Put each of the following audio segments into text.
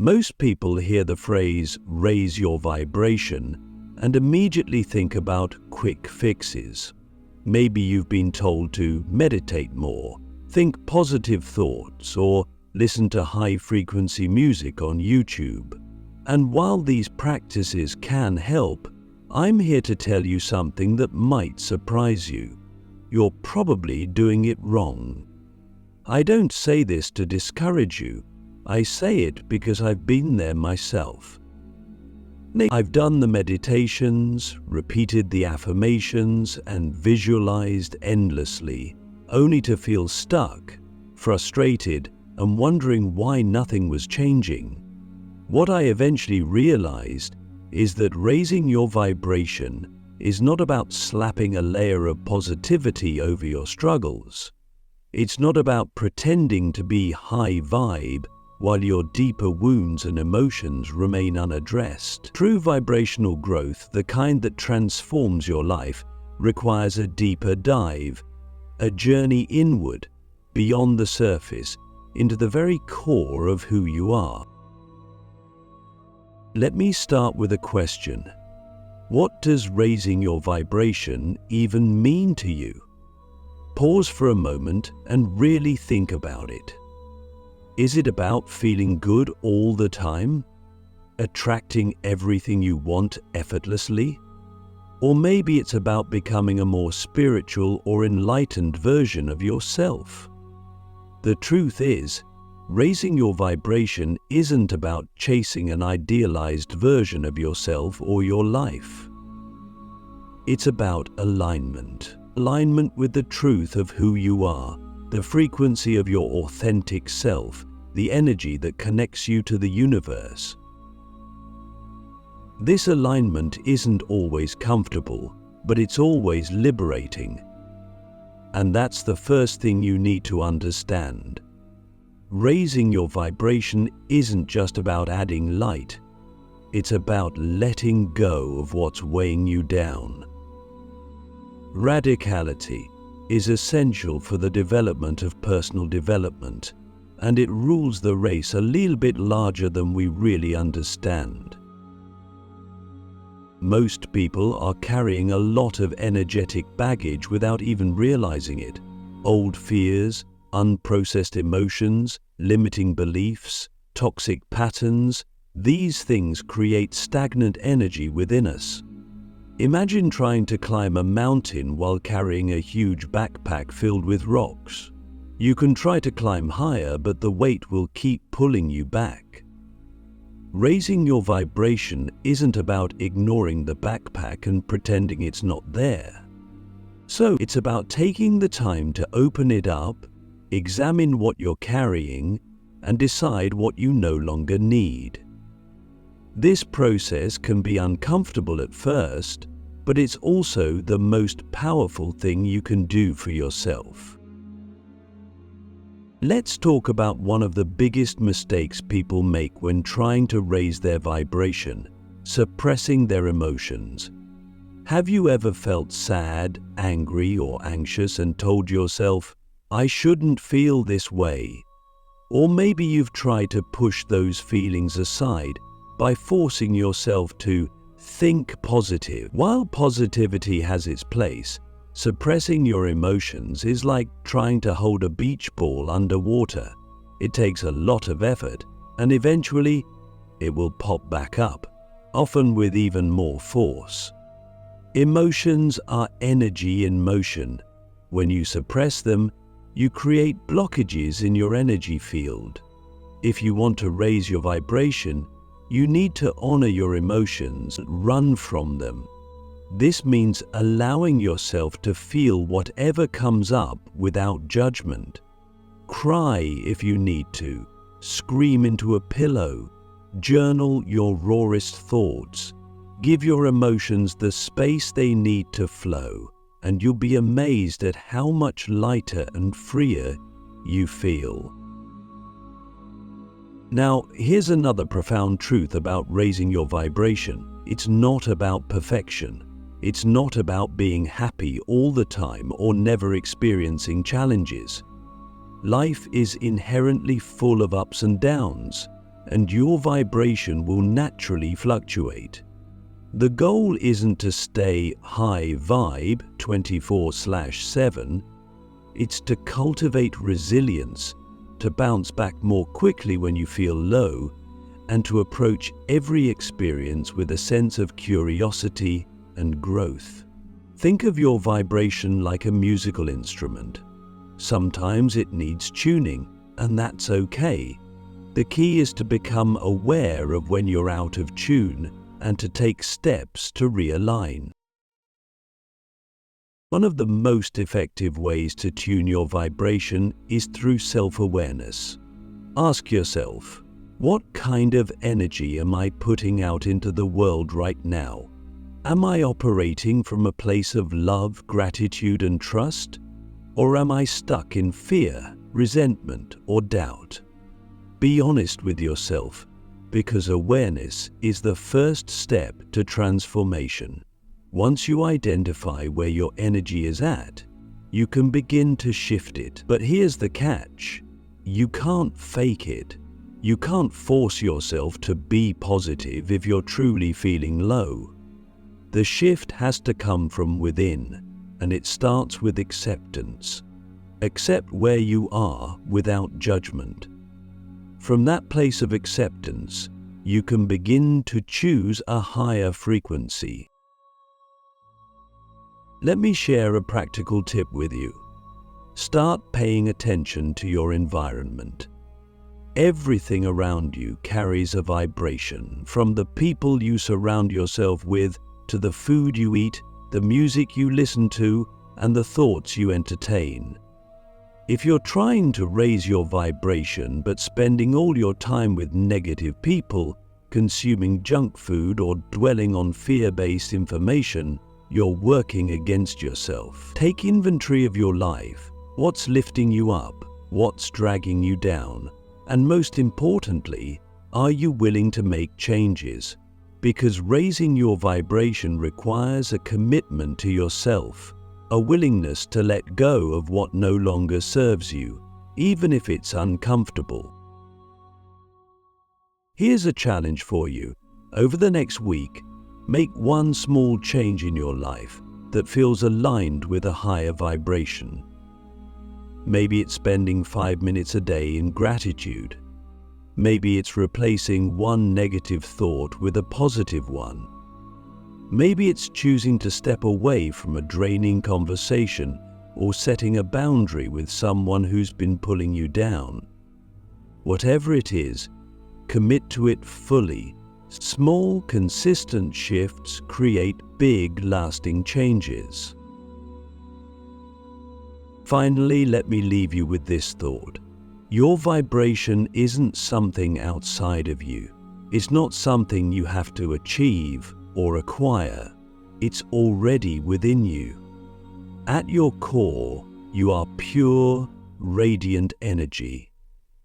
Most people hear the phrase "raise your vibration" and immediately think about quick fixes. Maybe you've been told to meditate more, think positive thoughts, or listen to high-frequency music on YouTube. And while these practices can help, I'm here to tell you something that might surprise you. You're probably doing it wrong. I don't say this to discourage you. I say it because I've been there myself. I've done the meditations, repeated the affirmations, and visualized endlessly, only to feel stuck, frustrated, and wondering why nothing was changing. What I eventually realized is that raising your vibration is not about slapping a layer of positivity over your struggles. It's not about pretending to be high vibe while your deeper wounds and emotions remain unaddressed. True vibrational growth, the kind that transforms your life, requires a deeper dive, a journey inward, beyond the surface, into the very core of who you are. Let me start with a question. What does raising your vibration even mean to you? Pause for a moment and really think about it. Is it about feeling good all the time? Attracting everything you want effortlessly? Or maybe it's about becoming a more spiritual or enlightened version of yourself? The truth is, raising your vibration isn't about chasing an idealized version of yourself or your life. It's about alignment. Alignment with the truth of who you are, the frequency of your authentic self, the energy that connects you to the universe. This alignment isn't always comfortable, but it's always liberating. And that's the first thing you need to understand. Raising your vibration isn't just about adding light. It's about letting go of what's weighing you down. Radicality is essential for the development of personal development, and it rules the race a little bit larger than we really understand. Most people are carrying a lot of energetic baggage without even realizing it. Old fears, unprocessed emotions, limiting beliefs, toxic patterns, these things create stagnant energy within us. Imagine trying to climb a mountain while carrying a huge backpack filled with rocks. You can try to climb higher, but the weight will keep pulling you back. Raising your vibration isn't about ignoring the backpack and pretending it's not there. So it's about taking the time to open it up, examine what you're carrying, and decide what you no longer need. This process can be uncomfortable at first, but it's also the most powerful thing you can do for yourself. Let's talk about one of the biggest mistakes people make when trying to raise their vibration: suppressing their emotions. Have you ever felt sad, angry, or anxious and told yourself, "I shouldn't feel this way"? Or maybe you've tried to push those feelings aside by forcing yourself to think positive. While positivity has its place, suppressing your emotions is like trying to hold a beach ball underwater. It takes a lot of effort, and eventually it will pop back up, often with even more force. Emotions are energy in motion. When you suppress them, you create blockages in your energy field. If you want to raise your vibration, you need to honor your emotions, run from them. This means allowing yourself to feel whatever comes up without judgment. Cry if you need to, scream into a pillow, journal your rawest thoughts. Give your emotions the space they need to flow, and you'll be amazed at how much lighter and freer you feel. Now, here's another profound truth about raising your vibration. It's not about perfection. It's not about being happy all the time or never experiencing challenges. Life is inherently full of ups and downs, and your vibration will naturally fluctuate. The goal isn't to stay high vibe 24/7, it's to cultivate resilience, to bounce back more quickly when you feel low, and to approach every experience with a sense of curiosity and growth. Think of your vibration like a musical instrument. Sometimes it needs tuning, and that's okay. The key is to become aware of when you're out of tune and to take steps to realign. One of the most effective ways to tune your vibration is through self-awareness. Ask yourself, what kind of energy am I putting out into the world right now? Am I operating from a place of love, gratitude, and trust? Or am I stuck in fear, resentment, or doubt? Be honest with yourself, because awareness is the first step to transformation. Once you identify where your energy is at, you can begin to shift it. But here's the catch. You can't fake it. You can't force yourself to be positive if you're truly feeling low. The shift has to come from within, and it starts with acceptance. Accept where you are without judgment. From that place of acceptance, you can begin to choose a higher frequency. Let me share a practical tip with you. Start paying attention to your environment. Everything around you carries a vibration, from the people you surround yourself with to the food you eat, the music you listen to, and the thoughts you entertain. If you're trying to raise your vibration but spending all your time with negative people, consuming junk food, or dwelling on fear-based information, you're working against yourself. Take inventory of your life. What's lifting you up? What's dragging you down? And most importantly, are you willing to make changes? Because raising your vibration requires a commitment to yourself, a willingness to let go of what no longer serves you, even if it's uncomfortable. Here's a challenge for you. Over the next week, make one small change in your life that feels aligned with a higher vibration. Maybe it's spending 5 minutes a day in gratitude. Maybe it's replacing one negative thought with a positive one. Maybe it's choosing to step away from a draining conversation or setting a boundary with someone who's been pulling you down. Whatever it is, commit to it fully. Small, consistent shifts create big, lasting changes. Finally, let me leave you with this thought. Your vibration isn't something outside of you. It's not something you have to achieve or acquire. It's already within you. At your core, you are pure, radiant energy.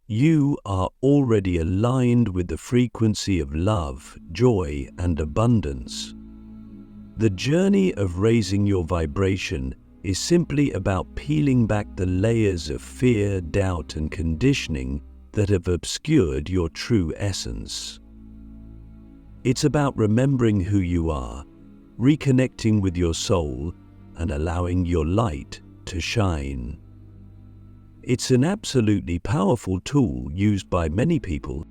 You are already aligned with the frequency of love, joy, and abundance. The journey of raising your vibration is simply about peeling back the layers of fear, doubt, and conditioning that have obscured your true essence. It's about remembering who you are, reconnecting with your soul, and allowing your light to shine. It's an absolutely powerful tool used by many people.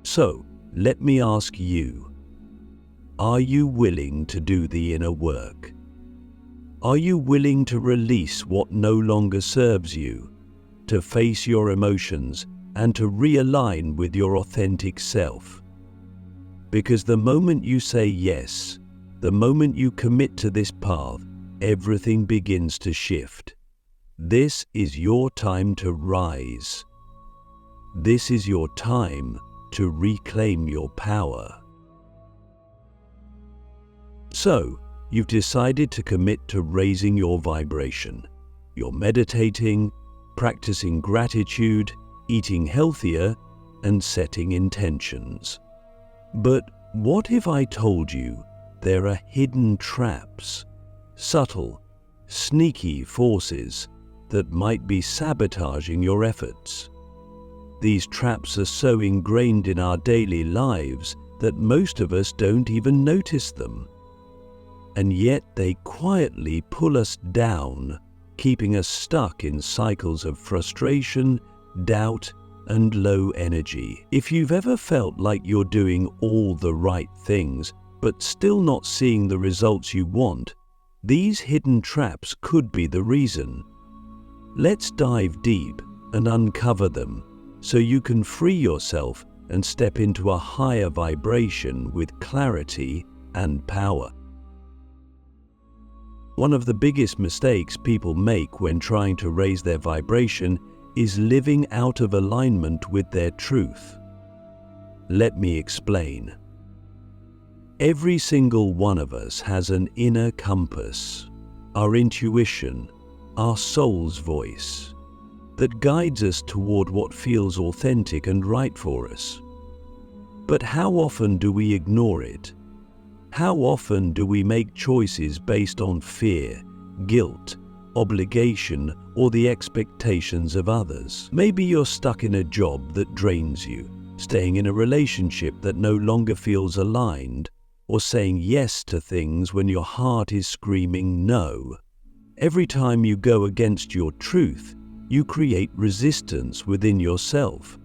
So, let me ask you, are you willing to do the inner work? Are you willing to release what no longer serves you, to face your emotions, and to realign with your authentic self? Because the moment you say yes, the moment you commit to this path, everything begins to shift. This is your time to rise. This is your time to reclaim your power. So, you've decided to commit to raising your vibration. You're meditating, practicing gratitude, eating healthier, and setting intentions. But what if I told you there are hidden traps, subtle, sneaky forces that might be sabotaging your efforts? These traps are so ingrained in our daily lives that most of us don't even notice them. And yet they quietly pull us down, keeping us stuck in cycles of frustration, doubt, and low energy. If you've ever felt like you're doing all the right things, but still not seeing the results you want, these hidden traps could be the reason. Let's dive deep and uncover them so you can free yourself and step into a higher vibration with clarity and power. One of the biggest mistakes people make when trying to raise their vibration is living out of alignment with their truth. Let me explain. Every single one of us has an inner compass, our intuition, our soul's voice, that guides us toward what feels authentic and right for us. But how often do we ignore it? How often do we make choices based on fear, guilt, obligation, or the expectations of others? Maybe you're stuck in a job that drains you, staying in a relationship that no longer feels aligned, or saying yes to things when your heart is screaming no. Every time you go against your truth, you create resistance within yourself.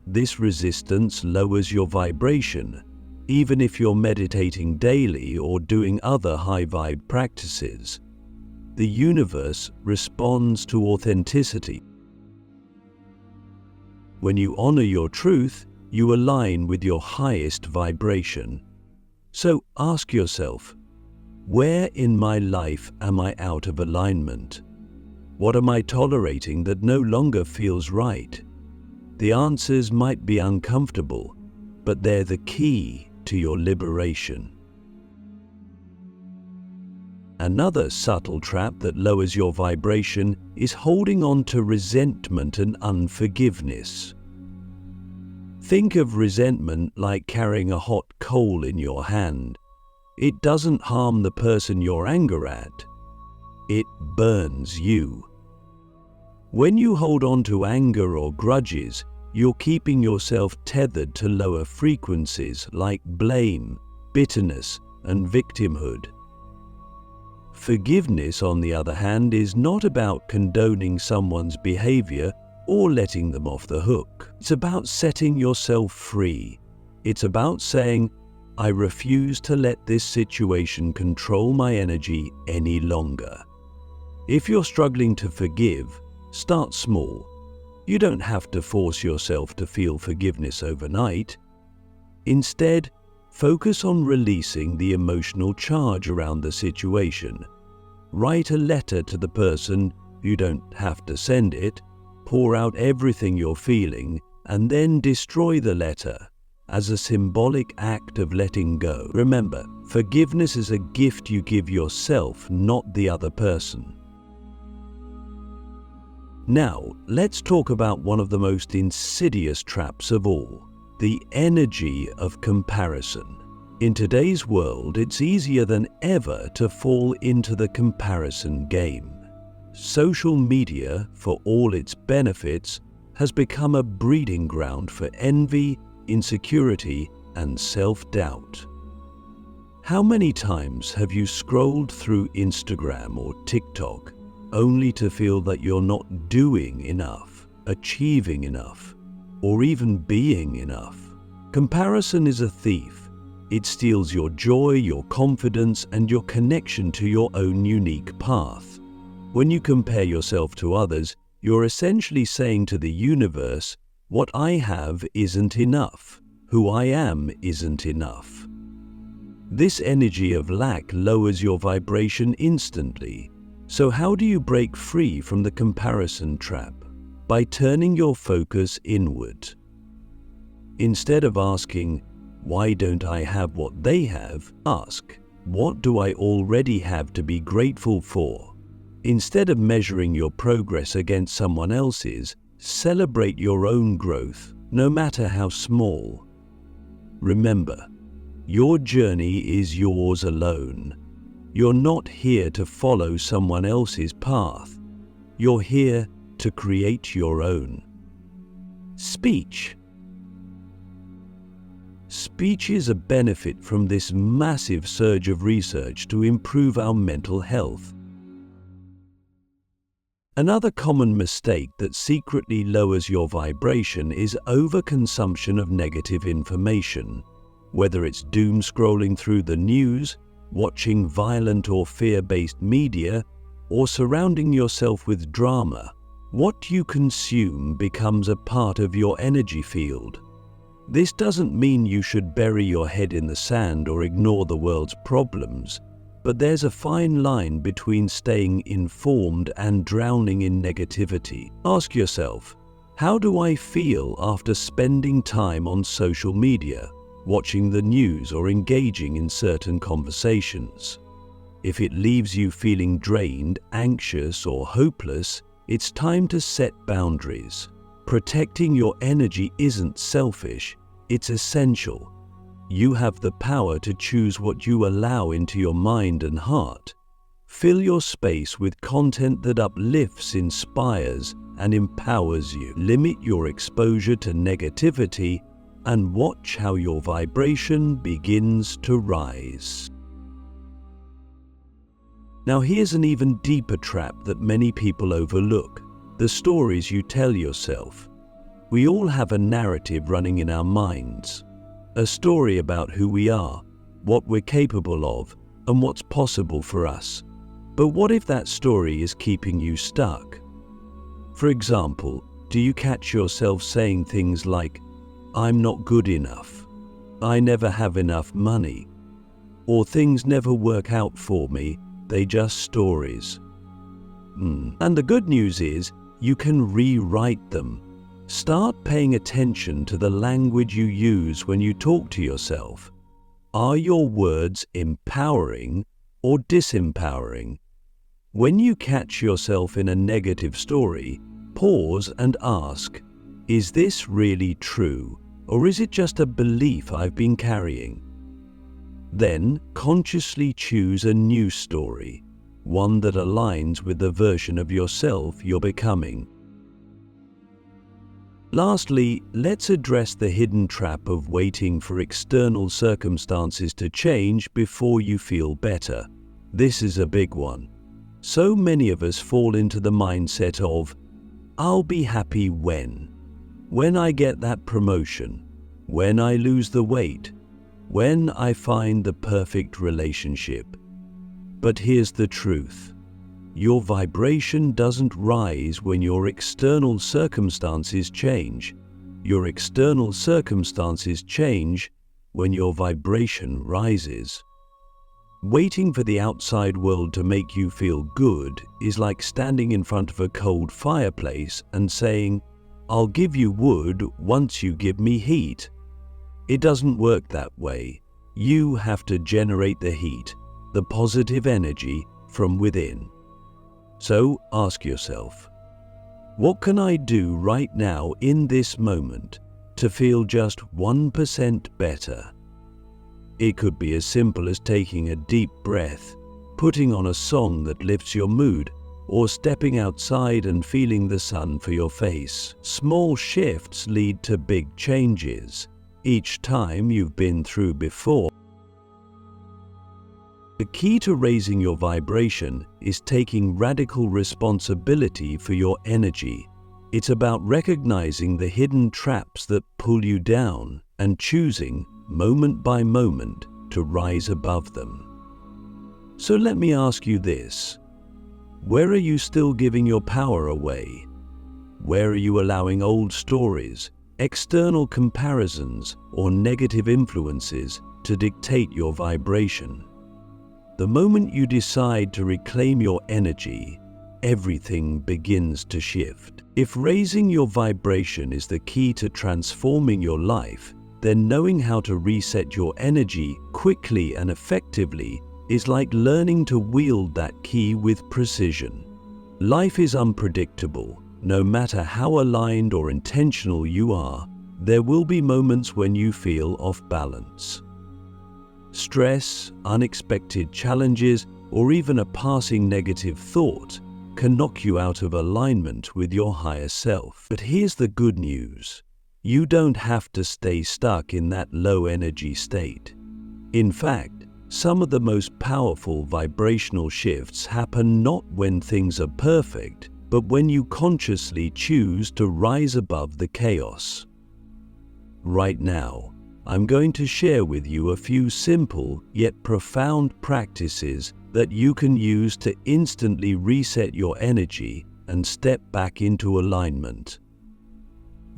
This resistance lowers your vibration, even if you're meditating daily or doing other high-vibe practices. The universe responds to authenticity. When you honor your truth, you align with your highest vibration. So ask yourself, where in my life am I out of alignment? What am I tolerating that no longer feels right? The answers might be uncomfortable, but they're the key to your liberation. Another subtle trap that lowers your vibration is holding on to resentment and unforgiveness. Think of resentment like carrying a hot coal in your hand. It doesn't harm the person you're angry at. It burns you. When you hold on to anger or grudges, you're keeping yourself tethered to lower frequencies like blame, bitterness, and victimhood. Forgiveness, on the other hand, is not about condoning someone's behavior or letting them off the hook. It's about setting yourself free. It's about saying, I refuse to let this situation control my energy any longer. If you're struggling to forgive, start small. You don't have to force yourself to feel forgiveness overnight. Instead, focus on releasing the emotional charge around the situation. Write a letter to the person. You don't have to send it. Pour out everything you're feeling and then destroy the letter as a symbolic act of letting go. Remember, forgiveness is a gift you give yourself, not the other person. Now, let's talk about one of the most insidious traps of all, the energy of comparison. In today's world, it's easier than ever to fall into the comparison game. Social media, for all its benefits, has become a breeding ground for envy, insecurity, and self-doubt. How many times have you scrolled through Instagram or TikTok only to feel that you're not doing enough, achieving enough, or even being enough? Comparison is a thief. It steals your joy, your confidence, and your connection to your own unique path. When you compare yourself to others, you're essentially saying to the universe, what I have isn't enough. Who I am isn't enough. This energy of lack lowers your vibration instantly. So how do you break free from the comparison trap? By turning your focus inward. Instead of asking, why don't I have what they have? Ask, what do I already have to be grateful for? Instead of measuring your progress against someone else's, celebrate your own growth, no matter how small. Remember, your journey is yours alone. You're not here to follow someone else's path. You're here to create your own. Speech. Speech is a benefit from this massive surge of research to improve our mental health. Another common mistake that secretly lowers your vibration is overconsumption of negative information. Whether it's doom scrolling through the news, watching violent or fear-based media, or surrounding yourself with drama, what you consume becomes a part of your energy field. This doesn't mean you should bury your head in the sand or ignore the world's problems, but there's a fine line between staying informed and drowning in negativity. Ask yourself, how do I feel after spending time on social media, watching the news, or engaging in certain conversations? If it leaves you feeling drained, anxious, or hopeless, it's time to set boundaries. Protecting your energy isn't selfish, it's essential. You have the power to choose what you allow into your mind and heart. Fill your space with content that uplifts, inspires, and empowers you. Limit your exposure to negativity and watch how your vibration begins to rise. Now here's an even deeper trap that many people overlook: the stories you tell yourself. We all have a narrative running in our minds, a story about who we are, what we're capable of, and what's possible for us. But what if that story is keeping you stuck? For example, do you catch yourself saying things like, "I'm not good enough," "I never have enough money," or "things never work out for me, they just stories"? And the good news is, you can rewrite them. Start paying attention to the language you use when you talk to yourself. Are your words empowering or disempowering? When you catch yourself in a negative story, pause and ask, is this really true, or is it just a belief I've been carrying? Then consciously choose a new story, one that aligns with the version of yourself you're becoming. Lastly, let's address the hidden trap of waiting for external circumstances to change before you feel better. This is a big one. So many of us fall into the mindset of, "I'll be happy when I get that promotion, when I lose the weight, when I find the perfect relationship." But here's the truth. Your vibration doesn't rise when your external circumstances change. Your external circumstances change when your vibration rises. Waiting for the outside world to make you feel good is like standing in front of a cold fireplace and saying, "I'll give you wood once you give me heat." It doesn't work that way. You have to generate the heat, the positive energy from within. So ask yourself, what can I do right now in this moment to feel just 1% better? It could be as simple as taking a deep breath, putting on a song that lifts your mood, or stepping outside and feeling the sun for your face. Small shifts lead to big changes each time you've been through before. The key to raising your vibration is taking radical responsibility for your energy. It's about recognizing the hidden traps that pull you down and choosing, moment by moment, to rise above them. So let me ask you this. Where are you still giving your power away? Where are you allowing old stories, external comparisons, or negative influences to dictate your vibration? The moment you decide to reclaim your energy, everything begins to shift. If raising your vibration is the key to transforming your life, then knowing how to reset your energy quickly and effectively is like learning to wield that key with precision. Life is unpredictable. No matter how aligned or intentional you are, there will be moments when you feel off balance. Stress, unexpected challenges, or even a passing negative thought can knock you out of alignment with your higher self. But here's the good news. You don't have to stay stuck in that low energy state. In fact, some of the most powerful vibrational shifts happen not when things are perfect, but when you consciously choose to rise above the chaos. Right now, I'm going to share with you a few simple yet profound practices that you can use to instantly reset your energy and step back into alignment.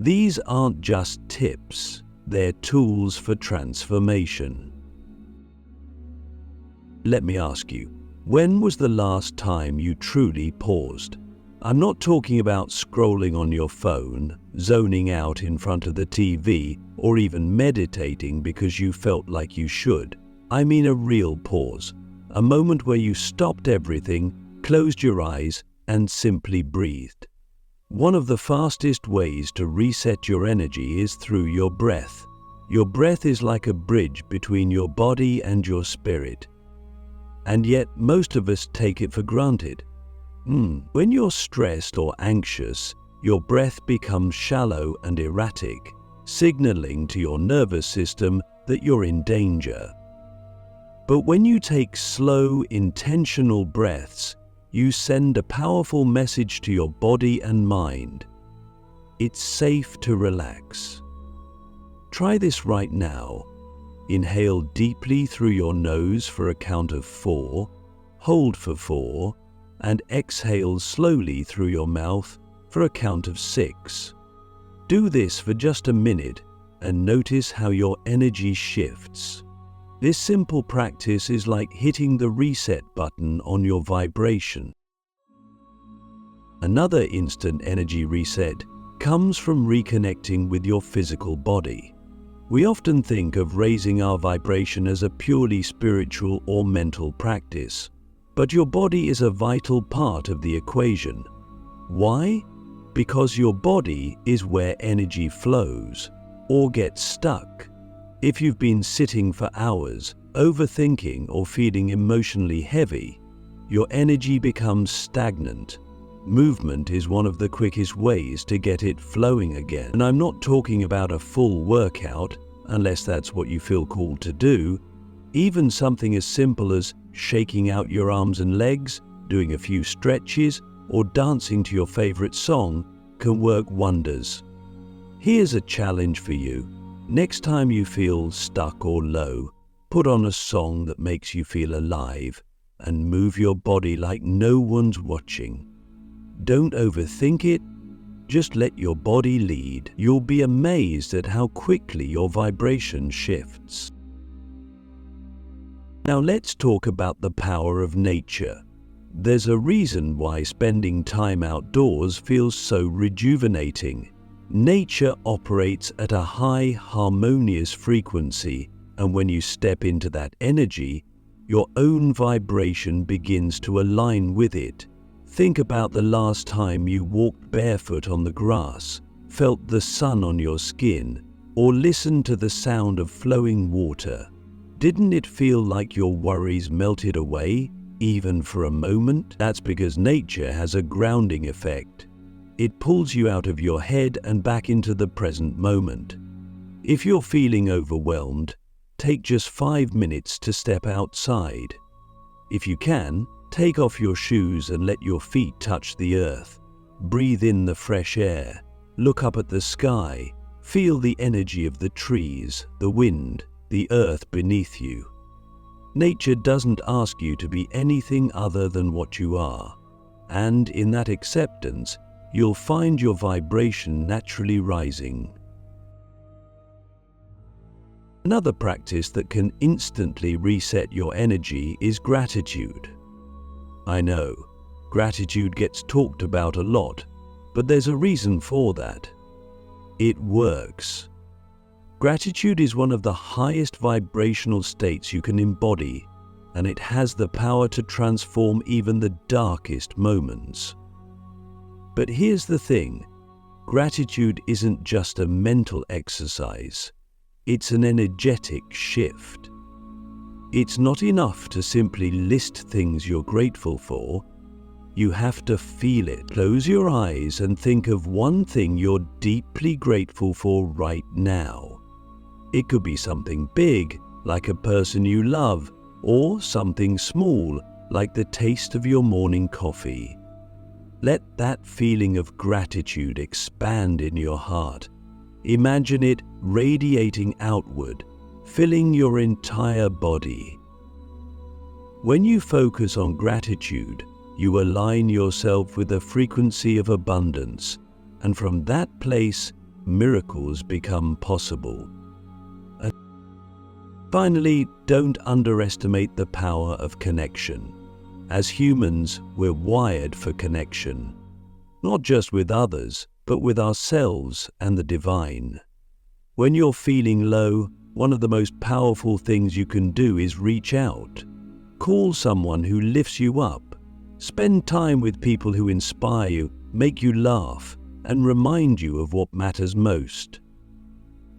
These aren't just tips, they're tools for transformation. Let me ask you, when was the last time you truly paused? I'm not talking about scrolling on your phone, zoning out in front of the TV, or even meditating because you felt like you should. I mean a real pause, a moment where you stopped everything, closed your eyes, and simply breathed. One of the fastest ways to reset your energy is through your breath. Your breath is like a bridge between your body and your spirit. And yet, most of us take it for granted. When you're stressed or anxious, your breath becomes shallow and erratic, signaling to your nervous system that you're in danger. But when you take slow, intentional breaths, you send a powerful message to your body and mind. It's safe to relax. Try this right now. Inhale deeply through your nose for a count of 4, hold for 4, and exhale slowly through your mouth for a count of 6. Do this for just a minute and notice how your energy shifts. This simple practice is like hitting the reset button on your vibration. Another instant energy reset comes from reconnecting with your physical body. We often think of raising our vibration as a purely spiritual or mental practice, but your body is a vital part of the equation. Why? Because your body is where energy flows or gets stuck. If you've been sitting for hours, overthinking or feeling emotionally heavy, your energy becomes stagnant. Movement is one of the quickest ways to get it flowing again. And I'm not talking about a full workout, unless that's what you feel called to do. Even something as simple as shaking out your arms and legs, doing a few stretches, or dancing to your favorite song can work wonders. Here's a challenge for you. Next time you feel stuck or low, put on a song that makes you feel alive and move your body like no one's watching. Don't overthink it, just let your body lead. You'll be amazed at how quickly your vibration shifts. Now let's talk about the power of nature. There's a reason why spending time outdoors feels so rejuvenating. Nature operates at a high, harmonious frequency, and when you step into that energy, your own vibration begins to align with it. Think about the last time you walked barefoot on the grass, felt the sun on your skin, or listened to the sound of flowing water. Didn't it feel like your worries melted away, even for a moment? That's because nature has a grounding effect. It pulls you out of your head and back into the present moment. If you're feeling overwhelmed, take just 5 minutes to step outside. If you can, take off your shoes and let your feet touch the earth. Breathe in the fresh air. Look up at the sky. Feel the energy of the trees, the wind, the earth beneath you. Nature doesn't ask you to be anything other than what you are. And in that acceptance, you'll find your vibration naturally rising. Another practice that can instantly reset your energy is gratitude. I know, gratitude gets talked about a lot, but there's a reason for that. It works. Gratitude is one of the highest vibrational states you can embody, and it has the power to transform even the darkest moments. But here's the thing, gratitude isn't just a mental exercise, it's an energetic shift. It's not enough to simply list things you're grateful for. You have to feel it. Close your eyes and think of one thing you're deeply grateful for right now. It could be something big, like a person you love, or something small, like the taste of your morning coffee. Let that feeling of gratitude expand in your heart. Imagine it radiating outward, filling your entire body. When you focus on gratitude, you align yourself with the frequency of abundance, and from that place, miracles become possible. And finally, don't underestimate the power of connection. As humans, we're wired for connection, not just with others, but with ourselves and the divine. When you're feeling low, one of the most powerful things you can do is reach out. Call someone who lifts you up. Spend time with people who inspire you, make you laugh, and remind you of what matters most.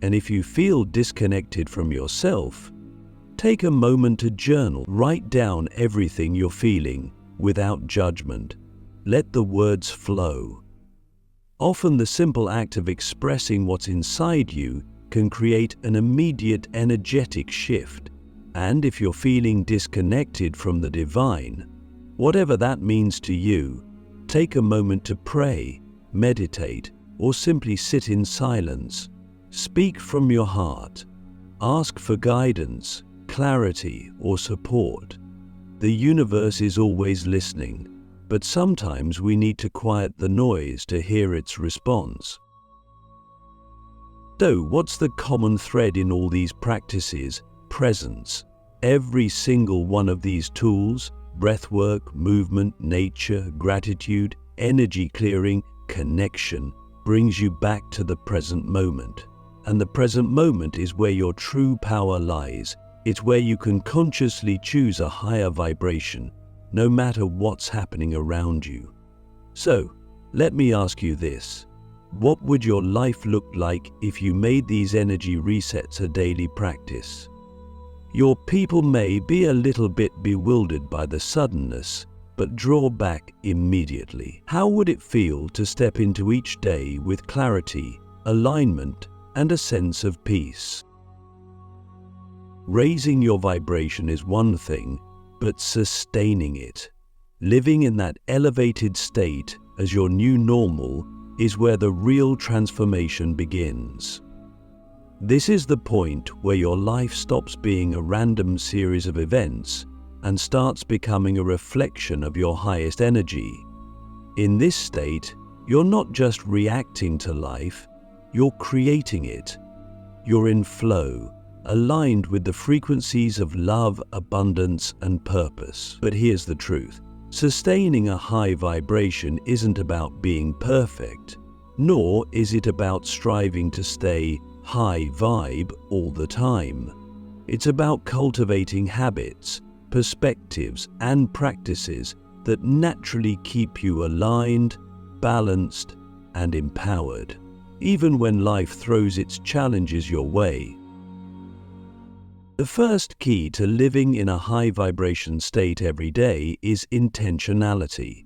And if you feel disconnected from yourself, take a moment to journal. Write down everything you're feeling without judgment. Let the words flow. Often the simple act of expressing what's inside you can create an immediate energetic shift. And if you're feeling disconnected from the divine, whatever that means to you, take a moment to pray, meditate, or simply sit in silence. Speak from your heart. Ask for guidance, clarity, or support. The universe is always listening, but sometimes we need to quiet the noise to hear its response. So, what's the common thread in all these practices? Presence. Every single one of these tools, breathwork, movement, nature, gratitude, energy clearing, connection, brings you back to the present moment. And the present moment is where your true power lies. It's where you can consciously choose a higher vibration, no matter what's happening around you. So, let me ask you this. What would your life look like if you made these energy resets a daily practice? Your people may be a little bit bewildered by the suddenness, but draw back immediately. How would it feel to step into each day with clarity, alignment, and a sense of peace? Raising your vibration is one thing, but sustaining it, living in that elevated state as your new normal, is where the real transformation begins. This is the point where your life stops being a random series of events and starts becoming a reflection of your highest energy. In this state, you're not just reacting to life, you're creating it. You're in flow, aligned with the frequencies of love, abundance, and purpose. But here's the truth. Sustaining a high vibration isn't about being perfect, nor is it about striving to stay high vibe all the time. It's about cultivating habits, perspectives, and practices that naturally keep you aligned, balanced, and empowered, even when life throws its challenges your way. The first key to living in a high vibration state every day is intentionality.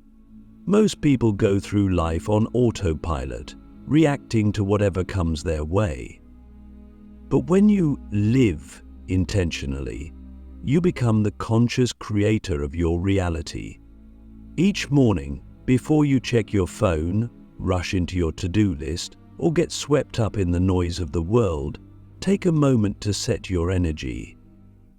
Most people go through life on autopilot, reacting to whatever comes their way. But when you live intentionally, you become the conscious creator of your reality. Each morning, before you check your phone, rush into your to-do list, or get swept up in the noise of the world, take a moment to set your energy.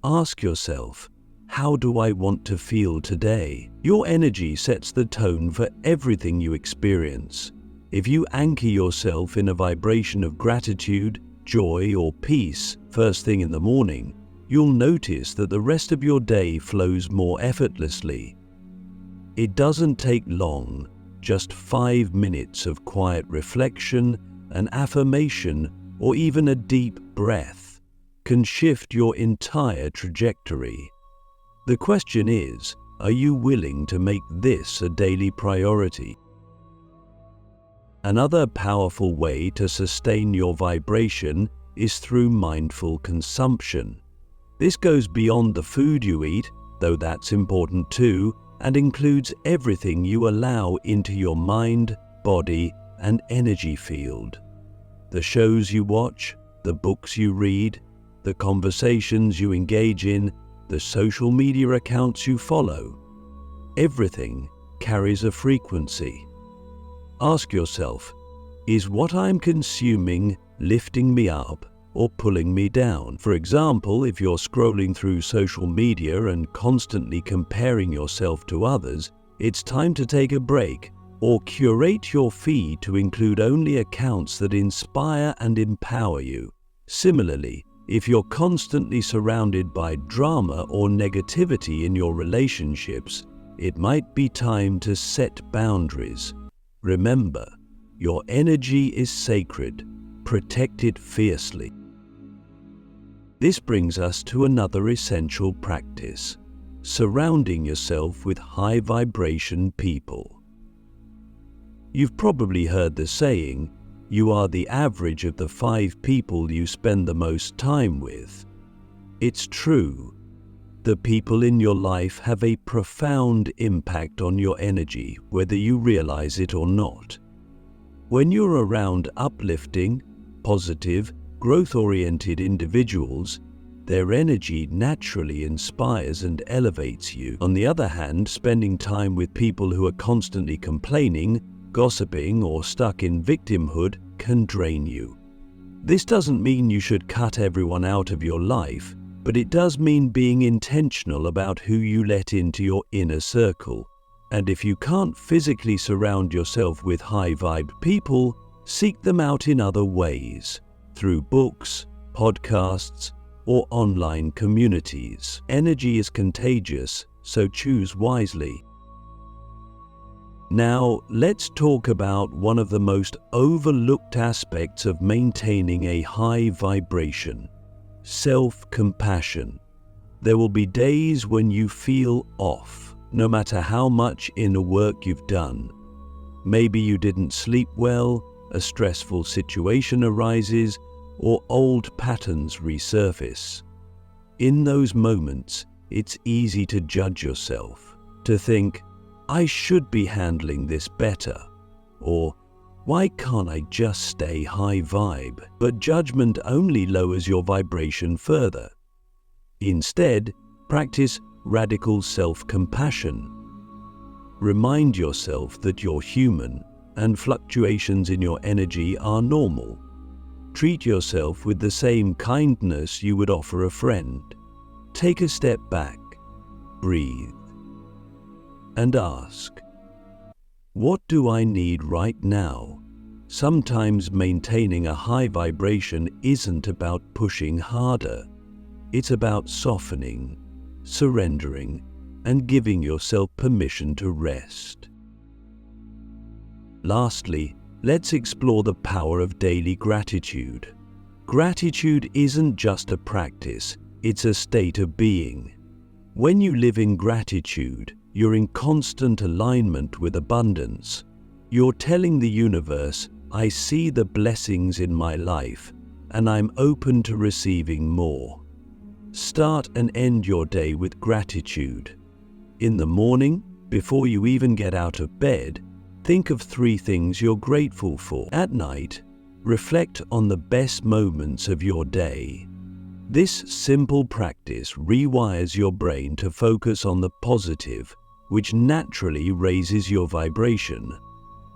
Ask yourself, how do I want to feel today? Your energy sets the tone for everything you experience. If you anchor yourself in a vibration of gratitude, joy, or peace first thing in the morning, you'll notice that the rest of your day flows more effortlessly. It doesn't take long, just 5 minutes of quiet reflection, an affirmation, or even a deep breath can shift your entire trajectory. The question is, are you willing to make this a daily priority? Another powerful way to sustain your vibration is through mindful consumption. This goes beyond the food you eat, though that's important too, and includes everything you allow into your mind, body, and energy field. The shows you watch, the books you read, the conversations you engage in, the social media accounts you follow. Everything carries a frequency. Ask yourself, is what I'm consuming lifting me up or pulling me down? For example, if you're scrolling through social media and constantly comparing yourself to others, it's time to take a break or curate your feed to include only accounts that inspire and empower you. Similarly, if you're constantly surrounded by drama or negativity in your relationships, it might be time to set boundaries. Remember, your energy is sacred. Protect it fiercely. This brings us to another essential practice: surrounding yourself with high vibration people. You've probably heard the saying, you are the average of the 5 people you spend the most time with. It's true. The people in your life have a profound impact on your energy, whether you realize it or not. When you're around uplifting, positive, growth-oriented individuals, their energy naturally inspires and elevates you. On the other hand, spending time with people who are constantly complaining, gossiping, or stuck in victimhood can drain you. This doesn't mean you should cut everyone out of your life, but it does mean being intentional about who you let into your inner circle. And if you can't physically surround yourself with high-vibe people, seek them out in other ways, through books, podcasts, or online communities. Energy is contagious, so choose wisely. Now, let's talk about one of the most overlooked aspects of maintaining a high vibration: self-compassion. There will be days when you feel off, no matter how much inner work you've done. Maybe you didn't sleep well, a stressful situation arises, or old patterns resurface. In those moments, it's easy to judge yourself, to think, I should be handling this better, or why can't I just stay high vibe? But judgment only lowers your vibration further. Instead, practice radical self-compassion. Remind yourself that you're human and fluctuations in your energy are normal. Treat yourself with the same kindness you would offer a friend. Take a step back, breathe, and ask, what do I need right now? Sometimes maintaining a high vibration isn't about pushing harder. It's about softening, surrendering, and giving yourself permission to rest. Lastly, let's explore the power of daily gratitude. Gratitude isn't just a practice, it's a state of being. When you live in gratitude, you're in constant alignment with abundance. You're telling the universe, I see the blessings in my life, and I'm open to receiving more. Start and end your day with gratitude. In the morning, before you even get out of bed, think of 3 things you're grateful for. At night, reflect on the best moments of your day. This simple practice rewires your brain to focus on the positive, which naturally raises your vibration.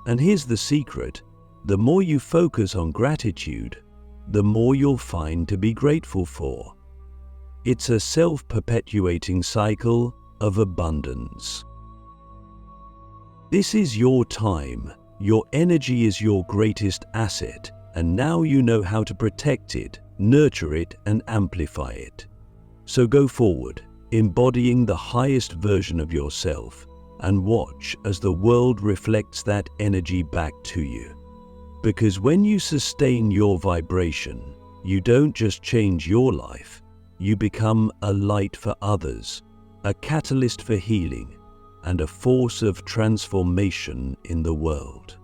And here's the secret: the more you focus on gratitude, the more you'll find to be grateful for. It's a self-perpetuating cycle of abundance. This is your time. Your energy is your greatest asset, and now you know how to protect it, nurture it, and amplify it. So go forward, embodying the highest version of yourself, and watch as the world reflects that energy back to you. Because when you sustain your vibration, you don't just change your life, you become a light for others, a catalyst for healing, and a force of transformation in the world.